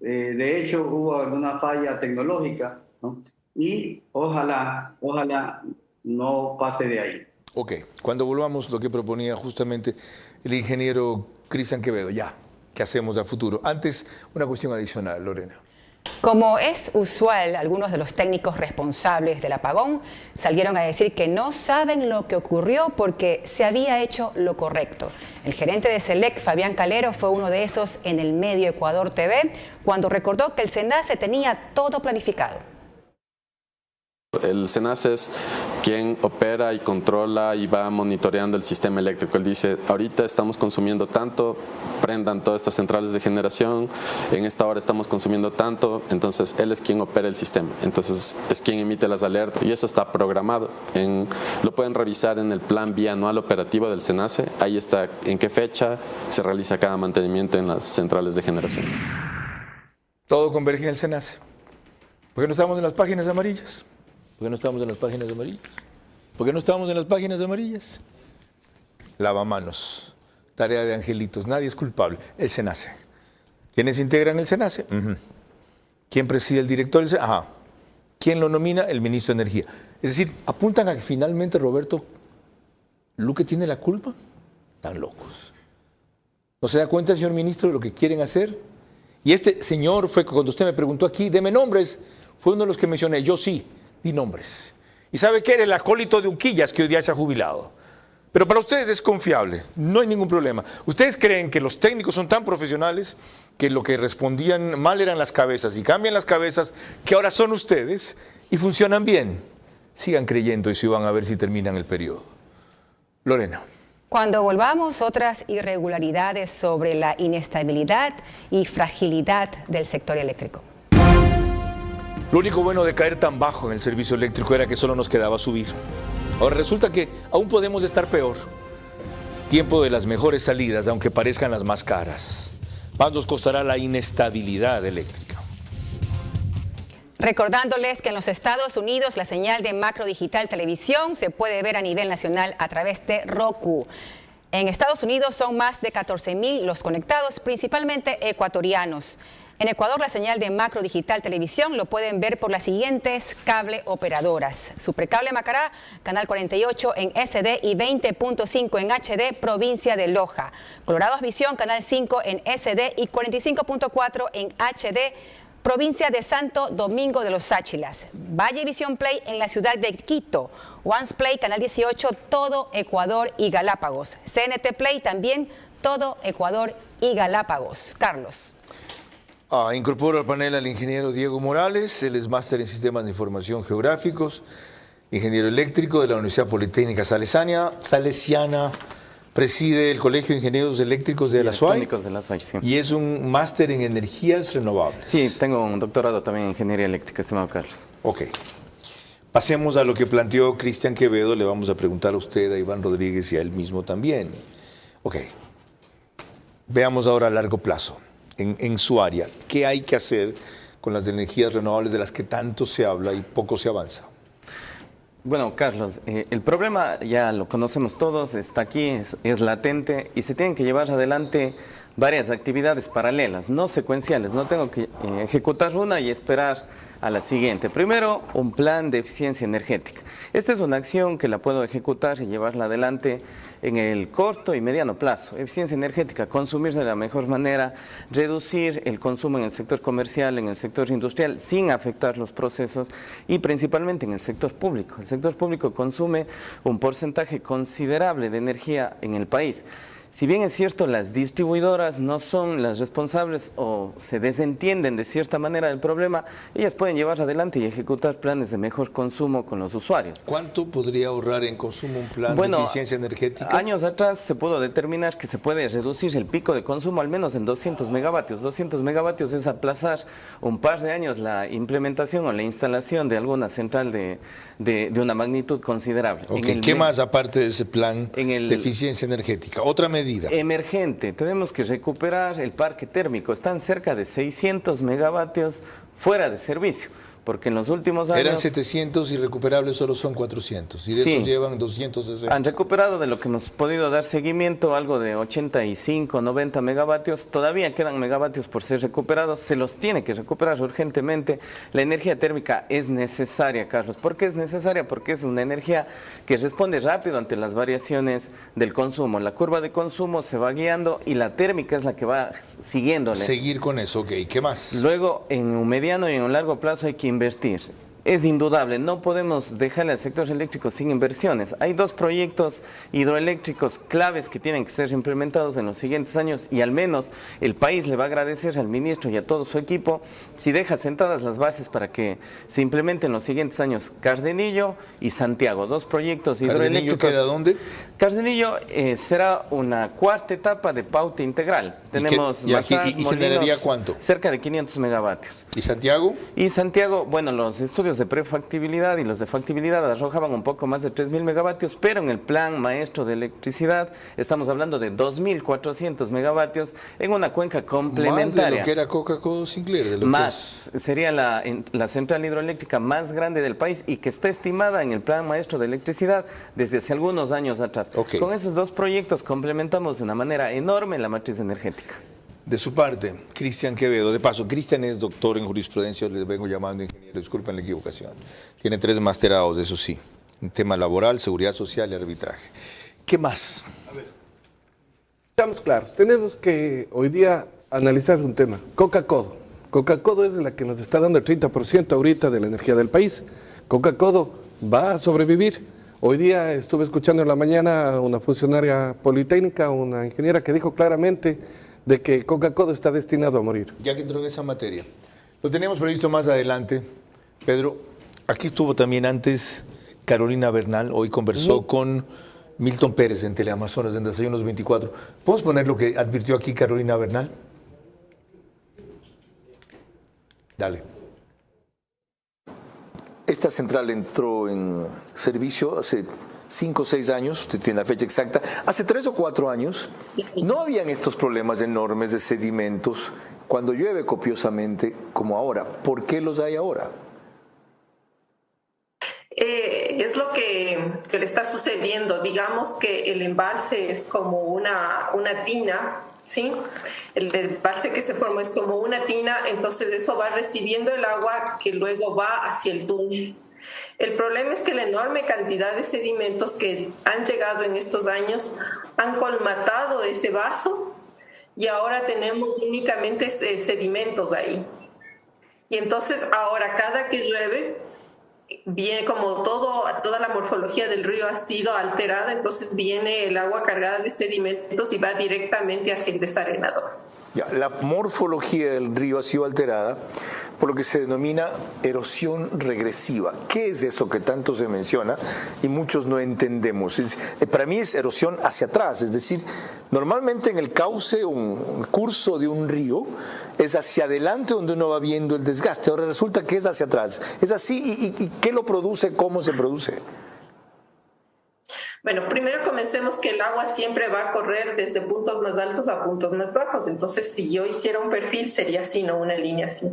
[SPEAKER 8] de hecho hubo alguna falla tecnológica, ¿no? Y ojalá no pase de ahí.
[SPEAKER 1] Ok, cuando volvamos, lo que proponía justamente el ingeniero Cristian Quevedo, ya, ¿qué hacemos a futuro? Antes, una cuestión adicional, Lorena.
[SPEAKER 3] Como es usual, algunos de los técnicos responsables del apagón salieron a decir que no saben lo que ocurrió porque se había hecho lo correcto. El gerente de SELEC, Fabián Calero, fue uno de esos en el medio Ecuador TV, cuando recordó que el SENACE tenía todo planificado.
[SPEAKER 10] El SENACE es quien opera y controla y va monitoreando el sistema eléctrico. Él dice, ahorita estamos consumiendo tanto, prendan todas estas centrales de generación, en esta hora estamos consumiendo tanto, entonces él es quien opera el sistema, entonces es quien emite las alertas y eso está programado. Lo pueden revisar en el plan bianual operativo del SENACE, ahí está en qué fecha se realiza cada mantenimiento en las centrales de generación.
[SPEAKER 1] Todo converge en el SENACE. ¿Por qué no estamos en las páginas amarillas? ¿Por qué no estamos en las páginas amarillas? ¿Por qué no estamos en las páginas amarillas? Lavamanos, tarea de angelitos, nadie es culpable. El SENACE. ¿Quiénes integran el SENACE? ¿Quién preside el director del SENACE? ¿Quién lo nomina? El ministro de Energía. Es decir, apuntan a que finalmente Roberto Luque tiene la culpa. Están locos. ¿No se da cuenta, señor ministro, de lo que quieren hacer? Y este señor fue, cuando usted me preguntó aquí, deme nombres, fue uno de los que mencioné. Yo sí, di nombres. ¿Y sabe qué? Era el acólito de Unquillas, que hoy día se ha jubilado. Pero para ustedes es confiable, no hay ningún problema. ¿Ustedes creen que los técnicos son tan profesionales que lo que respondían mal eran las cabezas y cambian las cabezas, que ahora son ustedes y funcionan bien? Sigan creyendo y si van a ver si terminan el periodo. Lorena.
[SPEAKER 3] Cuando volvamos, otras irregularidades sobre la inestabilidad y fragilidad del sector eléctrico.
[SPEAKER 1] Lo único bueno de caer tan bajo en el servicio eléctrico era que solo nos quedaba subir. Ahora resulta que aún podemos estar peor. Tiempo de las mejores salidas, aunque parezcan las más caras. Más nos costará la inestabilidad eléctrica.
[SPEAKER 3] Recordándoles que en los Estados Unidos la señal de Macro Digital Televisión se puede ver a nivel nacional a través de Roku. En Estados Unidos son más de 14,000 los conectados, principalmente ecuatorianos. En Ecuador la señal de Macro Digital Televisión lo pueden ver por las siguientes cable operadoras. Supracable Macará, canal 48 en SD y 20.5 en HD, provincia de Loja. Colorados Visión, canal 5 en SD y 45.4 en HD, provincia de Santo Domingo de los Áchilas. Valle Visión Play en la ciudad de Quito. Once Play, canal 18, todo Ecuador y Galápagos. CNT Play también, todo Ecuador y Galápagos. Carlos.
[SPEAKER 1] Incorporo al panel al ingeniero Diego Morales, él es máster en Sistemas de Información Geográficos, ingeniero eléctrico de la Universidad Politécnica Salesiana, preside el Colegio de Ingenieros Eléctricos de la SUAY,
[SPEAKER 11] sí.
[SPEAKER 1] Y es un máster en energías renovables.
[SPEAKER 11] Sí, tengo un doctorado también en Ingeniería Eléctrica, estimado Carlos.
[SPEAKER 1] Ok. Pasemos a lo que planteó Cristian Quevedo, le vamos a preguntar a usted, a Iván Rodríguez y a él mismo también. Ok. Veamos ahora a largo plazo. En su área, ¿qué hay que hacer con las energías renovables de las que tanto se habla y poco se avanza?
[SPEAKER 11] Bueno, Carlos, el problema ya lo conocemos todos, está aquí, es latente y se tienen que llevar adelante varias actividades paralelas, no secuenciales. No tengo que ejecutar una y esperar a la siguiente. Primero, un plan de eficiencia energética. Esta es una acción que la puedo ejecutar y llevarla adelante en el corto y mediano plazo. Eficiencia energética, consumirse de la mejor manera, reducir el consumo en el sector comercial, en el sector industrial, sin afectar los procesos y principalmente en el sector público. El sector público consume un porcentaje considerable de energía en el país. Si bien es cierto, las distribuidoras no son las responsables o se desentienden de cierta manera del problema, ellas pueden llevar adelante y ejecutar planes de mejor consumo con los usuarios.
[SPEAKER 1] ¿Cuánto podría ahorrar en consumo un plan de eficiencia energética?
[SPEAKER 11] Años atrás se pudo determinar que se puede reducir el pico de consumo al menos en 200 megavatios. 200 megavatios es aplazar un par de años la implementación o la instalación de alguna central de una magnitud considerable.
[SPEAKER 1] Okay. ¿Qué más aparte de ese plan de eficiencia energética? Otra medida.
[SPEAKER 11] Emergente, tenemos que recuperar el parque térmico. Están cerca de 600 megavatios fuera de servicio, porque en los últimos años...
[SPEAKER 1] Eran 700 y recuperables solo son 400, y de esos llevan 260.
[SPEAKER 11] Han recuperado, de lo que hemos podido dar seguimiento, algo de 85, 90 megavatios. Todavía quedan megavatios por ser recuperados, se los tiene que recuperar urgentemente. La energía térmica es necesaria, Carlos. ¿Por qué es necesaria? Porque es una energía que responde rápido ante las variaciones del consumo. La curva de consumo se va guiando y la térmica es la que va siguiéndole.
[SPEAKER 1] Seguir con eso, ok. ¿Qué más?
[SPEAKER 11] Luego, en un mediano y en un largo plazo hay que invertir. Es indudable, no podemos dejarle al sector eléctrico sin inversiones. Hay dos proyectos hidroeléctricos claves que tienen que ser implementados en los siguientes años y al menos el país le va a agradecer al ministro y a todo su equipo si deja sentadas las bases para que se implementen en los siguientes años. Cardenillo y Santiago, dos proyectos hidroeléctricos.
[SPEAKER 1] ¿Cardenillo queda dónde?
[SPEAKER 11] Cardenillo será una cuarta etapa de pauta integral. Tenemos
[SPEAKER 1] ¿Y generaría cuánto?
[SPEAKER 11] Cerca de 500 megavatios.
[SPEAKER 1] ¿Y Santiago?
[SPEAKER 11] Y Santiago, bueno, los estudios de prefactibilidad y los de factibilidad arrojaban un poco más de 3.000 megavatios, pero en el plan maestro de electricidad estamos hablando de 2.400 megavatios en una cuenca complementaria.
[SPEAKER 1] Más de lo que era Coca-Cola Sinclair.
[SPEAKER 11] Sería la central hidroeléctrica más grande del país y que está estimada en el plan maestro de electricidad desde hace algunos años atrás.
[SPEAKER 1] Okay.
[SPEAKER 11] Con esos dos proyectos complementamos de una manera enorme la matriz energética.
[SPEAKER 1] De su parte, Cristian Quevedo. De paso, Cristian es doctor en jurisprudencia, les vengo llamando ingeniero, disculpen la equivocación. Tiene 3 masterados, eso sí, en tema laboral, seguridad social y arbitraje. ¿Qué más?
[SPEAKER 6] A ver, estamos claros, tenemos que hoy día analizar un tema. Coca-Codo. Coca-Codo es la que nos está dando el 30% ahorita de la energía del país. Coca-Codo va a sobrevivir. Hoy día estuve escuchando en la mañana a una funcionaria politécnica, una ingeniera que dijo claramente de que Coca-Codo está destinado a morir.
[SPEAKER 1] Ya que entró en esa materia, lo teníamos previsto más adelante. Pedro, aquí estuvo también antes Carolina Bernal, hoy conversó con Milton Pérez en Teleamazonas, en Desayunos 24. ¿Podemos poner lo que advirtió aquí Carolina Bernal? Dale. Esta central entró en servicio hace 5 o 6 años, usted tiene la fecha exacta. Hace 3 o 4 años no habían estos problemas enormes de sedimentos cuando llueve copiosamente como ahora. ¿Por qué los hay ahora?
[SPEAKER 12] Es lo que le está sucediendo. Digamos que el embalse es como una tina, ¿sí? El embalse que se formó es como una tina, entonces eso va recibiendo el agua que luego va hacia el túnel. El problema es que la enorme cantidad de sedimentos que han llegado en estos años han colmatado ese vaso y ahora tenemos únicamente sedimentos ahí. Y entonces ahora cada que llueve, viene como toda la morfología del río ha sido alterada, entonces viene el agua cargada de sedimentos y va directamente hacia el desarenador.
[SPEAKER 1] Ya, la morfología del río ha sido alterada por lo que se denomina erosión regresiva. ¿Qué es eso que tanto se menciona y muchos no entendemos? Para mí es erosión hacia atrás, es decir, normalmente en el cauce, un curso de un río, es hacia adelante donde uno va viendo el desgaste. Ahora resulta que es hacia atrás. ¿Es así? ¿Y qué lo produce? ¿Cómo se produce?
[SPEAKER 12] Bueno, primero comencemos que el agua siempre va a correr desde puntos más altos a puntos más bajos. Entonces, si yo hiciera un perfil, sería así, no una línea así.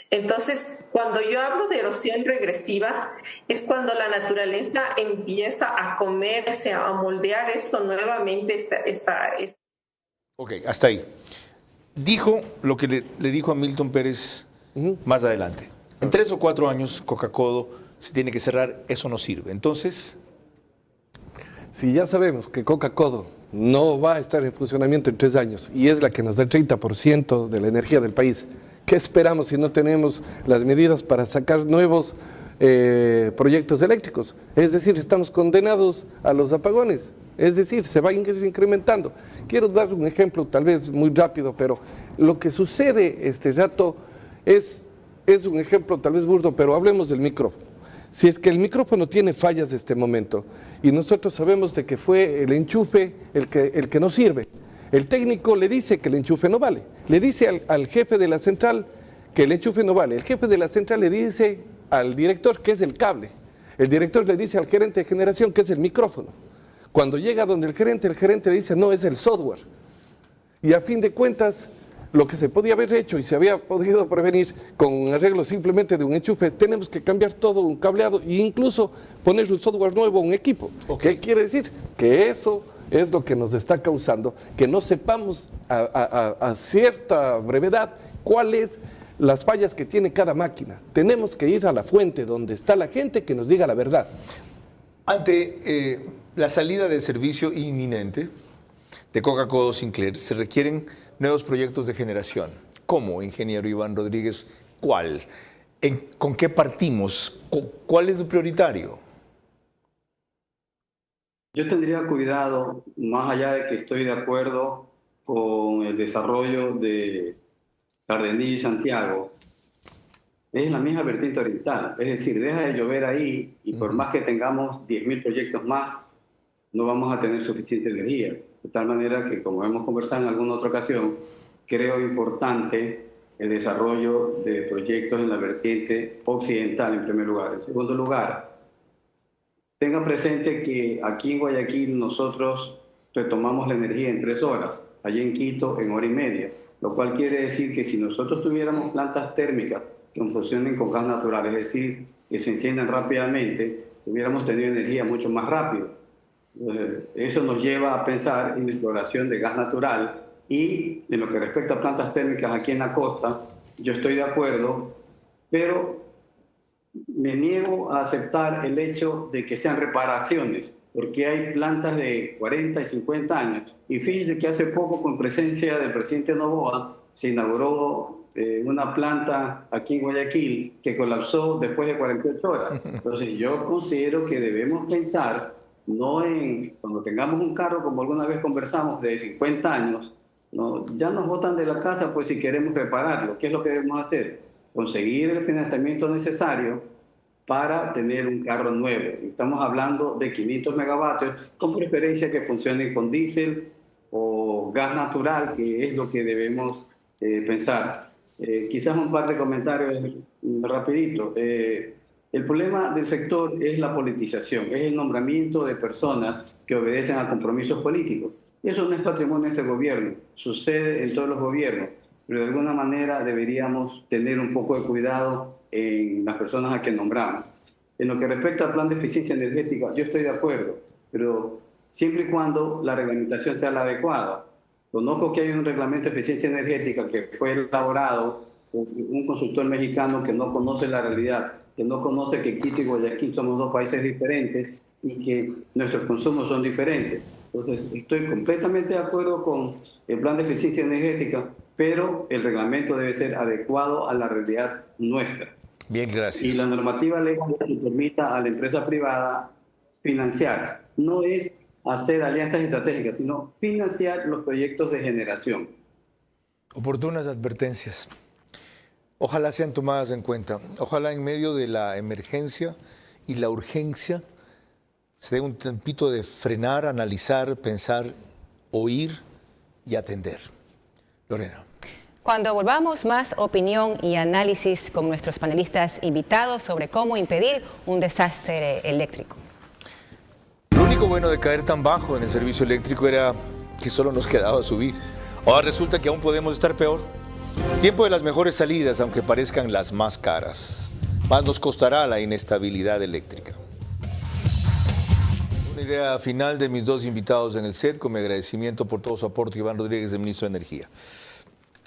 [SPEAKER 12] Entonces, cuando yo hablo de erosión regresiva, es cuando la naturaleza empieza a comerse, a moldear esto nuevamente.
[SPEAKER 1] Ok, hasta ahí. Dijo lo que le dijo a Milton Pérez más adelante. En 3 o 4 años, Coca-Codo se tiene que cerrar, eso no sirve. Entonces,
[SPEAKER 6] si ya sabemos que Coca-Codo no va a estar en funcionamiento en 3 años y es la que nos da el 30% de la energía del país, ¿qué esperamos si no tenemos las medidas para sacar nuevos proyectos eléctricos? Es decir, estamos condenados a los apagones. Es decir, se va incrementando. Quiero dar un ejemplo, tal vez muy rápido, pero lo que sucede este rato es un ejemplo tal vez burdo, pero hablemos del micrófono. Si es que el micrófono tiene fallas de este momento y nosotros sabemos de que fue el enchufe el que no sirve, el técnico le dice que el enchufe no vale, le dice al jefe de la central que el enchufe no vale, el jefe de la central le dice al director que es el cable, el director le dice al gerente de generación que es el micrófono. Cuando llega donde el gerente le dice no, es el software. Y a fin de cuentas, lo que se podía haber hecho y se había podido prevenir con un arreglo simplemente de un enchufe, tenemos que cambiar todo un cableado e incluso poner un software nuevo a un equipo. Okay. ¿Qué quiere decir? Que eso es lo que nos está causando que no sepamos a cierta brevedad cuáles las fallas que tiene cada máquina. Tenemos que ir a la fuente donde está la gente que nos diga la verdad.
[SPEAKER 1] Ante la salida de servicio inminente de Coca-Codo Sinclair, se requieren nuevos proyectos de generación. ¿Cómo, ingeniero Iván Rodríguez? ¿Cuál? ¿Con qué partimos? ¿Cuál es el prioritario?
[SPEAKER 8] Yo tendría cuidado, más allá de que estoy de acuerdo con el desarrollo de Cardenillo y Santiago, es la misma vertiente oriental. Es decir, deja de llover ahí y por más que tengamos 10.000 proyectos más, no vamos a tener suficiente energía. De tal manera que, como hemos conversado en alguna otra ocasión, creo importante el desarrollo de proyectos en la vertiente occidental en primer lugar. En segundo lugar, tenga presente que aquí en Guayaquil nosotros retomamos la energía en 3 horas, allí en Quito en 1 hora y media, lo cual quiere decir que si nosotros tuviéramos plantas térmicas que funcionen con gas natural, es decir, que se enciendan rápidamente, hubiéramos tenido energía mucho más rápido. Eso nos lleva a pensar en la exploración de gas natural Y en lo que respecta a plantas térmicas aquí en la costa, yo estoy de acuerdo, pero me niego a aceptar el hecho de que sean reparaciones, porque hay plantas de 40 y 50 años. Y fíjense que hace poco, con presencia del presidente Noboa, se inauguró una planta aquí en Guayaquil que colapsó después de 48 horas. Entonces yo considero que debemos pensar, no en cuando tengamos un carro, como alguna vez conversamos, de 50 años, ¿no? Ya nos botan de la casa, pues si queremos repararlo, ¿qué es lo que debemos hacer? Conseguir el financiamiento necesario para tener un carro nuevo. Estamos hablando de 500 megavatios, con preferencia que funcionen con diésel o gas natural, que es lo que debemos pensar. Quizás un par de comentarios rapidito. El problema del sector es la politización, es el nombramiento de personas que obedecen a compromisos políticos. Eso no es patrimonio de este gobierno, sucede en todos los gobiernos, pero de alguna manera deberíamos tener un poco de cuidado en las personas a que nombramos. En lo que respecta al plan de eficiencia energética, yo estoy de acuerdo, pero siempre y cuando la reglamentación sea la adecuada. Conozco que hay un reglamento de eficiencia energética que fue elaborado por un consultor mexicano que no conoce la realidad, que no conoce que Quito y Guayaquil somos dos países diferentes y que nuestros consumos son diferentes. Entonces, estoy completamente de acuerdo con el plan de eficiencia energética, pero el reglamento debe ser adecuado a la realidad nuestra.
[SPEAKER 1] Bien, gracias.
[SPEAKER 8] Y la normativa legal que permita a la empresa privada financiar. No es hacer alianzas estratégicas, sino financiar los proyectos de generación.
[SPEAKER 1] Oportunas advertencias. Ojalá sean tomadas en cuenta. Ojalá en medio de la emergencia y la urgencia se dé un tiempito de frenar, analizar, pensar, oír y atender. Lorena.
[SPEAKER 3] Cuando volvamos, más opinión y análisis con nuestros panelistas invitados sobre cómo impedir un desastre eléctrico.
[SPEAKER 1] Lo único bueno de caer tan bajo en el servicio eléctrico era que solo nos quedaba subir. Ahora resulta que aún podemos estar peor. Tiempo de las mejores salidas, aunque parezcan las más caras. Más nos costará la inestabilidad eléctrica. Una idea final de mis dos invitados en el set, con mi agradecimiento por todo su aporte, Iván Rodríguez, el ministro de Energía.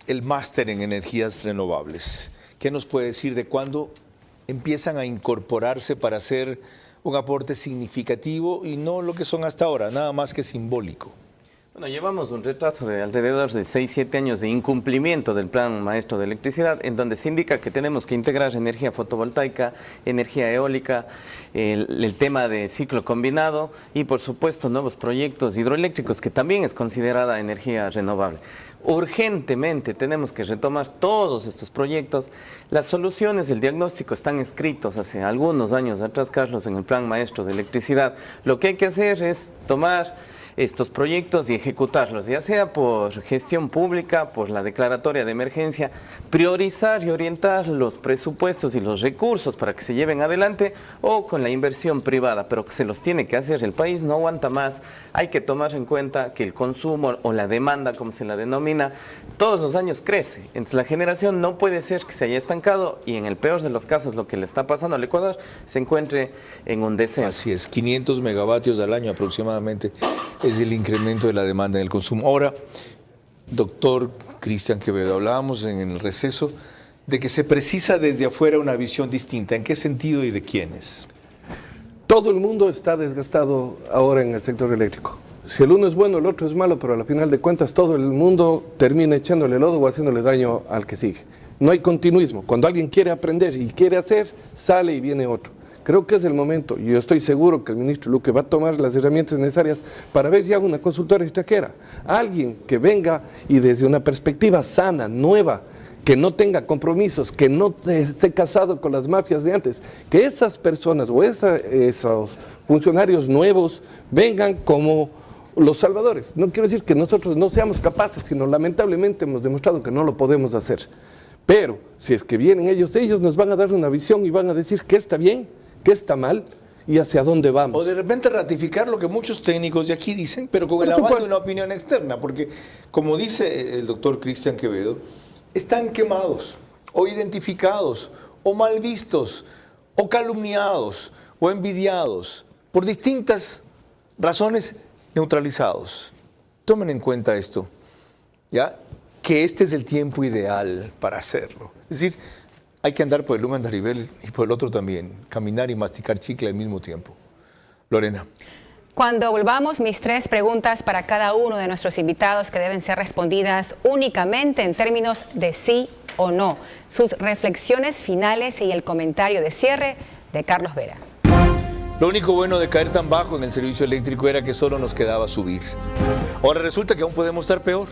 [SPEAKER 1] El máster en energías renovables. ¿Qué nos puede decir de cuándo empiezan a incorporarse para hacer un aporte significativo y no lo que son hasta ahora, nada más que simbólico?
[SPEAKER 11] Bueno, llevamos un retraso de alrededor de 6-7 años de incumplimiento del Plan Maestro de Electricidad, en donde se indica que tenemos que integrar energía fotovoltaica, energía eólica, el tema de ciclo combinado y, por supuesto, nuevos proyectos hidroeléctricos, que también es considerada energía renovable. Urgentemente tenemos que retomar todos estos proyectos. Las soluciones, el diagnóstico están escritos hace algunos años atrás, Carlos, en el Plan Maestro de Electricidad. Lo que hay que hacer es tomar estos proyectos y ejecutarlos, ya sea por gestión pública, por la declaratoria de emergencia, priorizar y orientar los presupuestos y los recursos para que se lleven adelante, o con la inversión privada, pero que se los tiene que hacer. El país no aguanta más. Hay que tomar en cuenta que el consumo o la demanda, como se la denomina, todos los años crece. Entonces la generación no puede ser que se haya estancado y, en el peor de los casos, lo que le está pasando al Ecuador, se encuentre en un descenso.
[SPEAKER 1] Así es, 500 megavatios al año aproximadamente es el incremento de la demanda en el consumo. Ahora, doctor Cristian Quevedo, hablábamos en el receso de que se precisa desde afuera una visión distinta. ¿En qué sentido y de quiénes?
[SPEAKER 6] Todo el mundo está desgastado ahora en el sector eléctrico. Si el uno es bueno, el otro es malo, pero al final de cuentas todo el mundo termina echándole lodo o haciéndole daño al que sigue. No hay continuismo. Cuando alguien quiere aprender y quiere hacer, sale y viene otro. Creo que es el momento, y yo estoy seguro que el ministro Luque va a tomar las herramientas necesarias para ver ya una consultora extranjera. Alguien que venga y desde una perspectiva sana, nueva, que no tenga compromisos, que no esté casado con las mafias de antes, que esas personas o esos funcionarios nuevos vengan como los salvadores. No quiero decir que nosotros no seamos capaces, sino lamentablemente hemos demostrado que no lo podemos hacer. Pero si es que vienen ellos nos van a dar una visión y van a decir qué está bien, qué está mal y hacia dónde vamos.
[SPEAKER 1] O de repente ratificar lo que muchos técnicos de aquí dicen, pero con el aval de una opinión externa, porque como dice el doctor Cristian Quevedo, están quemados, o identificados, o mal vistos, o calumniados, o envidiados, por distintas razones, neutralizados. Tomen en cuenta esto. ¿ya? Que este es el tiempo ideal para hacerlo. Es decir, hay que andar por el un andarivel y por el otro también, caminar y masticar chicle al mismo tiempo. Lorena.
[SPEAKER 3] Cuando volvamos, mis 3 preguntas para cada uno de nuestros invitados que deben ser respondidas únicamente en términos de sí o no. Sus reflexiones finales y el comentario de cierre de Carlos Vera.
[SPEAKER 1] Lo único bueno de caer tan bajo en el servicio eléctrico era que solo nos quedaba subir. Ahora resulta que aún podemos estar peor.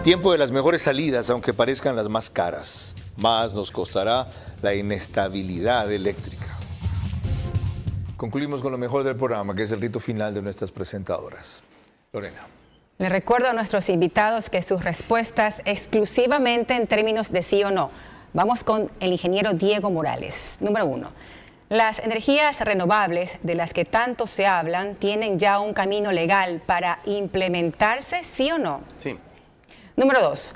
[SPEAKER 1] Tiempo de las mejores salidas, aunque parezcan las más caras. Más nos costará la inestabilidad eléctrica. Concluimos con lo mejor del programa, que es el rito final de nuestras presentadoras. Lorena.
[SPEAKER 3] Le recuerdo a nuestros invitados que sus respuestas exclusivamente en términos de sí o no. Vamos con el ingeniero Diego Morales. Número 1. Las energías renovables de las que tanto se hablan tienen ya un camino legal para implementarse, ¿sí o no?
[SPEAKER 11] Sí.
[SPEAKER 3] Número 2.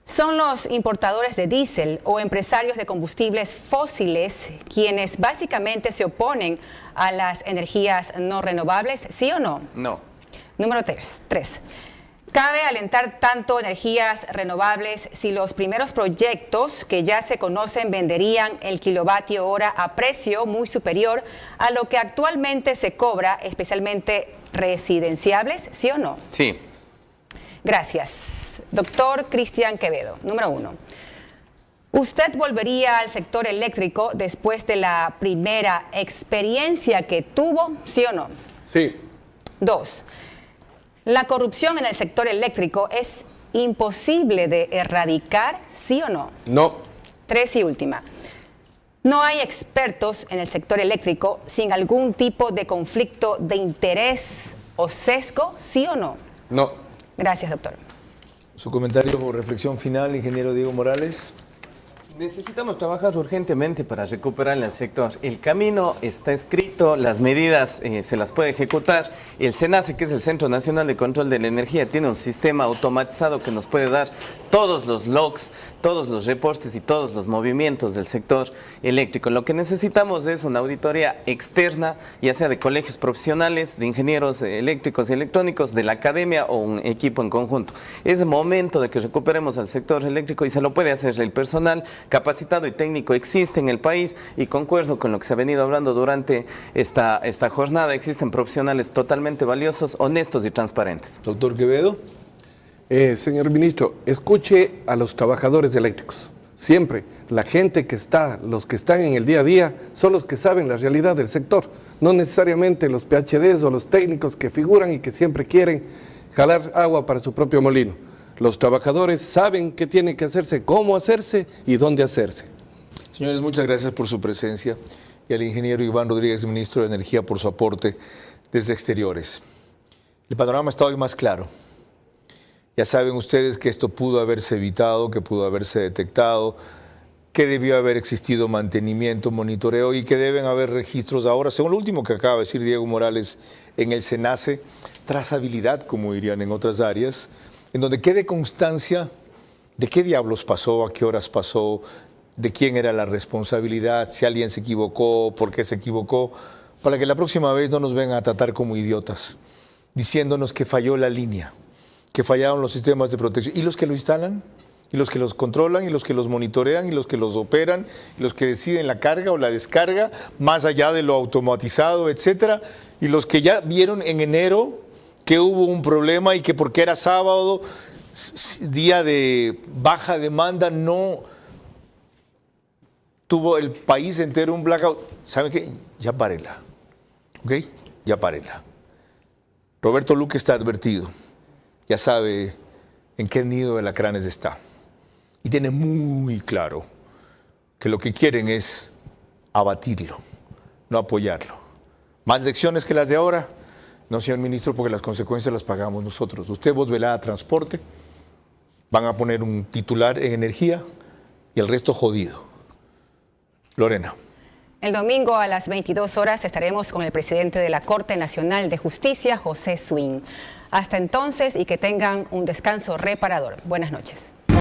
[SPEAKER 3] ¿Son los importadores de diésel o empresarios de combustibles fósiles quienes básicamente se oponen a las energías no renovables, sí o no?
[SPEAKER 11] No.
[SPEAKER 3] Número 3. ¿Cabe alentar tanto energías renovables si los primeros proyectos que ya se conocen venderían el kilovatio hora a precio muy superior a lo que actualmente se cobra, especialmente residenciables, sí o no?
[SPEAKER 11] Sí.
[SPEAKER 3] Gracias. Doctor Cristian Quevedo, número 1. ¿Usted volvería al sector eléctrico después de la primera experiencia que tuvo, sí o no?
[SPEAKER 6] Sí.
[SPEAKER 3] 2. ¿La corrupción en el sector eléctrico es imposible de erradicar, sí o no?
[SPEAKER 6] No.
[SPEAKER 3] 3 y última. ¿No hay expertos en el sector eléctrico sin algún tipo de conflicto de interés o sesgo, sí o no?
[SPEAKER 6] No.
[SPEAKER 3] Gracias, doctor.
[SPEAKER 1] Su comentario o reflexión final, ingeniero Diego Morales.
[SPEAKER 11] Necesitamos trabajar urgentemente para recuperar el sector. El camino está escrito, las medidas se las puede ejecutar. El SENACE, que es el Centro Nacional de Control de la Energía, tiene un sistema automatizado que nos puede dar todos los logs, todos los reportes y todos los movimientos del sector eléctrico. Lo que necesitamos es una auditoría externa, ya sea de colegios profesionales, de ingenieros eléctricos y electrónicos, de la academia o un equipo en conjunto. Es momento de que recuperemos al sector eléctrico y se lo puede hacer el personal capacitado y técnico existe en el país, y concuerdo con lo que se ha venido hablando durante esta jornada. Existen profesionales totalmente valiosos, honestos y transparentes.
[SPEAKER 1] Doctor Quevedo.
[SPEAKER 6] Señor ministro, escuche a los trabajadores eléctricos. Siempre la gente los que están en el día a día son los que saben la realidad del sector, no necesariamente los PhDs o los técnicos que figuran y que siempre quieren jalar agua para su propio molino. Los trabajadores saben qué tiene que hacerse, cómo hacerse y dónde hacerse.
[SPEAKER 1] Señores, muchas gracias por su presencia, y al ingeniero Iván Rodríguez, ministro de Energía, por su aporte desde Exteriores. El panorama está hoy más claro. Ya saben ustedes que esto pudo haberse evitado, que pudo haberse detectado, que debió haber existido mantenimiento, monitoreo, y que deben haber registros ahora, según lo último que acaba de decir Diego Morales, en el SENACE, trazabilidad, como dirían en otras áreas, en donde quede constancia de qué diablos pasó, a qué horas pasó, de quién era la responsabilidad, si alguien se equivocó, por qué se equivocó, para que la próxima vez no nos vengan a tratar como idiotas, diciéndonos que falló la línea, que fallaron los sistemas de protección. ¿Y los que lo instalan? ¿Y los que los controlan? ¿Y los que los monitorean? ¿Y los que los operan? ¿Y los que deciden la carga o la descarga, más allá de lo automatizado, etcétera? ¿Y los que ya vieron en enero que hubo un problema y que porque era sábado, día de baja demanda, no tuvo el país entero un blackout? ¿Saben qué? Ya párela, ¿ok? Ya párela. Roberto Luque está advertido, ya sabe en qué nido de alacranes está, y tiene muy claro que lo que quieren es abatirlo, no apoyarlo. ¿Más lecciones que las de ahora? No, señor ministro, porque las consecuencias las pagamos nosotros. Usted, voz velada, transporte, van a poner un titular en energía y el resto jodido. Lorena.
[SPEAKER 3] El domingo a las 22 horas estaremos con el presidente de la Corte Nacional de Justicia, José Swing. Hasta entonces, y que tengan un descanso reparador. Buenas noches.